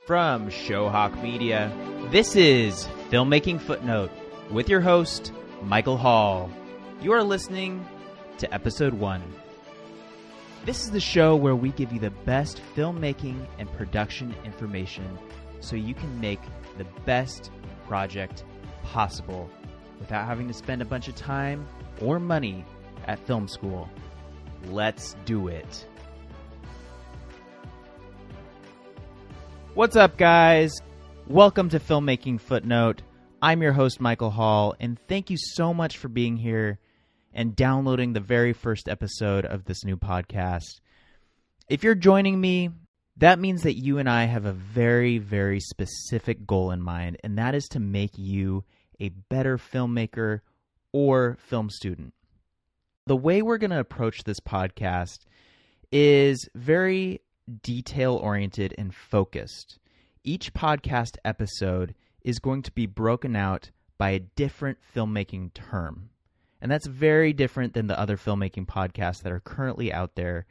From Showhawk Media, this is Filmmaking Footnote with your host, Michael Hall. You are listening to Episode 1. This is the show where we give you the best filmmaking and production information so you can make the best project possible without having to spend a bunch of time or money at film school. Let's do it. What's up, guys? Welcome to Filmmaking Footnote. I'm your host, Michael Hall, and thank you so much for being here and downloading the very first episode of this new podcast. If you're joining me, that means that you and I have a very, very specific goal in mind, and that is to make you a better filmmaker or film student. The way we're going to approach this podcast is very detail-oriented and focused. Each podcast episode is going to be broken out by a different filmmaking term. And that's very different than the other filmmaking podcasts that are currently out there.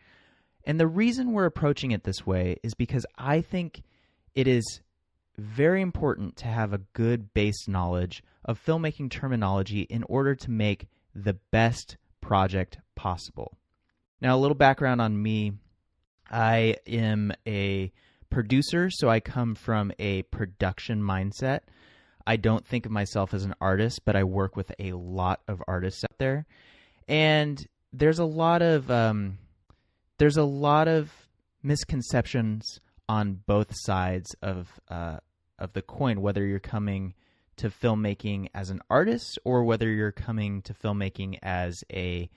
And the reason we're approaching it this way is because I think it is very important to have a good base knowledge of filmmaking terminology in order to make the best project possible. Now, a little background on me. I am a producer, so I come from a production mindset. I don't think of myself as an artist, but I work with a lot of artists out there. And there's a lot of misconceptions on both sides of the coin, whether you're coming to filmmaking as an artist or whether you're coming to filmmaking as a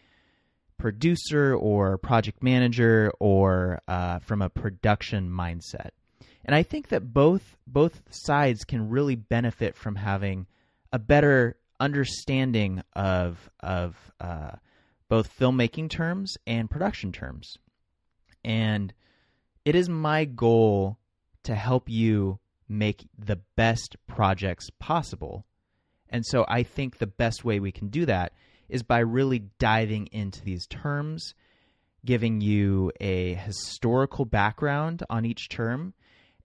producer or project manager or from a production mindset. And I think that both sides can really benefit from having a better understanding of both filmmaking terms and production terms. And it is my goal to help you make the best projects possible. And so I think the best way we can do that is by really diving into these terms, giving you a historical background on each term,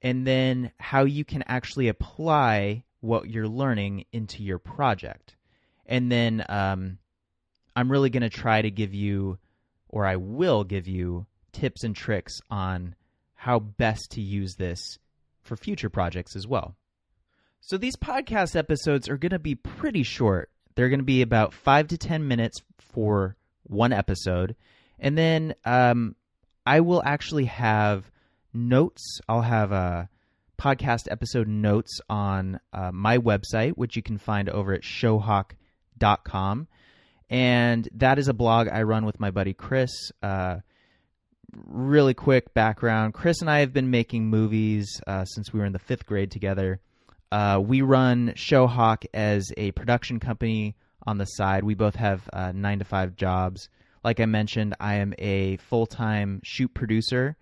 and then how you can actually apply what you're learning into your project. And then I'm really going to try to give you, or I will give you, tips and tricks on how best to use this for future projects as well. So these podcast episodes are going to be pretty short. They're going to be about 5 to 10 minutes for one episode. And then I will actually have notes. I'll have podcast episode notes on my website, which you can find over at showhawk.com. And that is a blog I run with my buddy Chris. Really quick background. Chris and I have been making movies since we were in the 5th grade together. We run Showhawk as a production company on the side. We both have 9-to-5 jobs. Like I mentioned, I am a full-time shoot producer.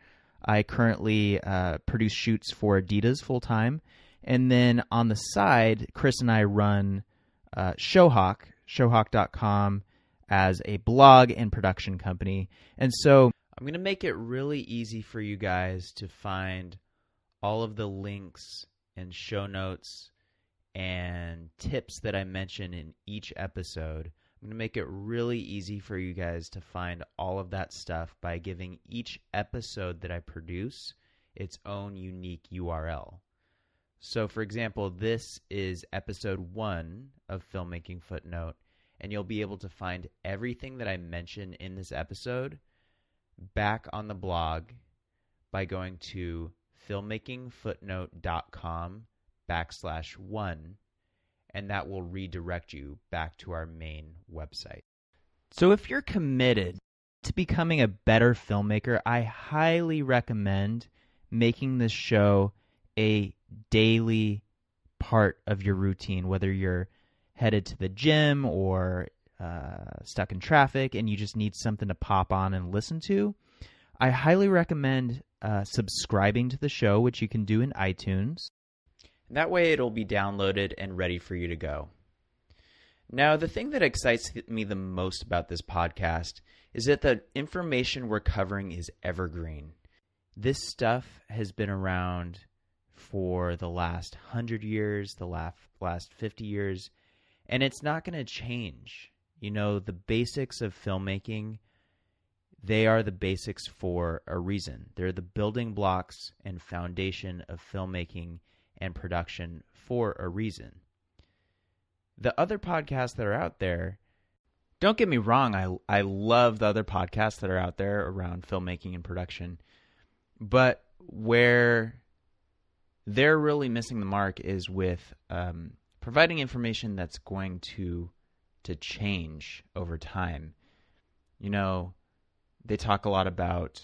I currently produce shoots for Adidas full-time. And then on the side, Chris and I run Showhawk, showhawk.com, as a blog and production company. And so I'm going to make it really easy for you guys to find all of the links and show notes and tips that I mention in each episode. I'm going to make it really easy for you guys to find all of that stuff by giving each episode that I produce its own unique URL. So, for example, this is episode 1 of Filmmaking Footnote, and you'll be able to find everything that I mention in this episode back on the blog by going to filmmakingfootnote.com/1, and that will redirect you back to our main website. So if you're committed to becoming a better filmmaker, I highly recommend making this show a daily part of your routine, whether you're headed to the gym or stuck in traffic and you just need something to pop on and listen to. I highly recommend subscribing to the show, which you can do in iTunes. That way it'll be downloaded and ready for you to go. Now, the thing that excites me the most about this podcast is that the information we're covering is evergreen. This stuff has been around for the last 100 years, the last 50 years, and it's not going to change. You know, the basics of filmmaking, they are the basics for a reason. They're the building blocks and foundation of filmmaking and production for a reason. The other podcasts that are out there, don't get me wrong, I love the other podcasts that are out there around filmmaking and production, but where they're really missing the mark is with providing information that's going to change over time. You know, they talk a lot about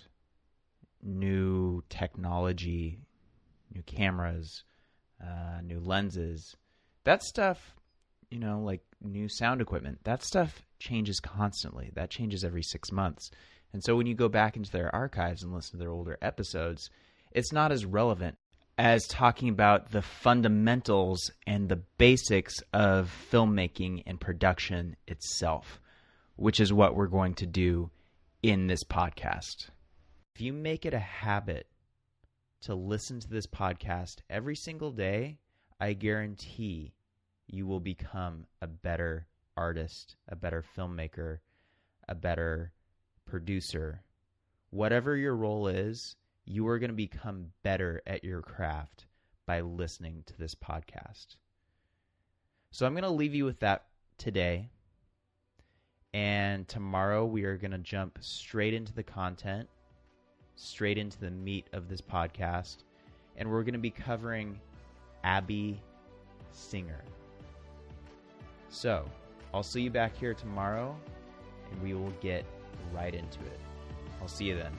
new technology, new cameras, new lenses. That stuff, you know, like new sound equipment, that stuff changes constantly. That changes every 6 months. And so when you go back into their archives and listen to their older episodes, it's not as relevant as talking about the fundamentals and the basics of filmmaking and production itself, which is what we're going to do in this podcast. If you make it a habit to listen to this podcast every single day, I guarantee you will become a better artist, a better filmmaker, a better producer. Whatever your role is, you are going to become better at your craft by listening to this podcast. So I'm going to leave you with that today. And tomorrow we are going to jump straight into the content, straight into the meat of this podcast. And we're going to be covering Abby Singer. So I'll see you back here tomorrow, and we will get right into it. I'll see you then.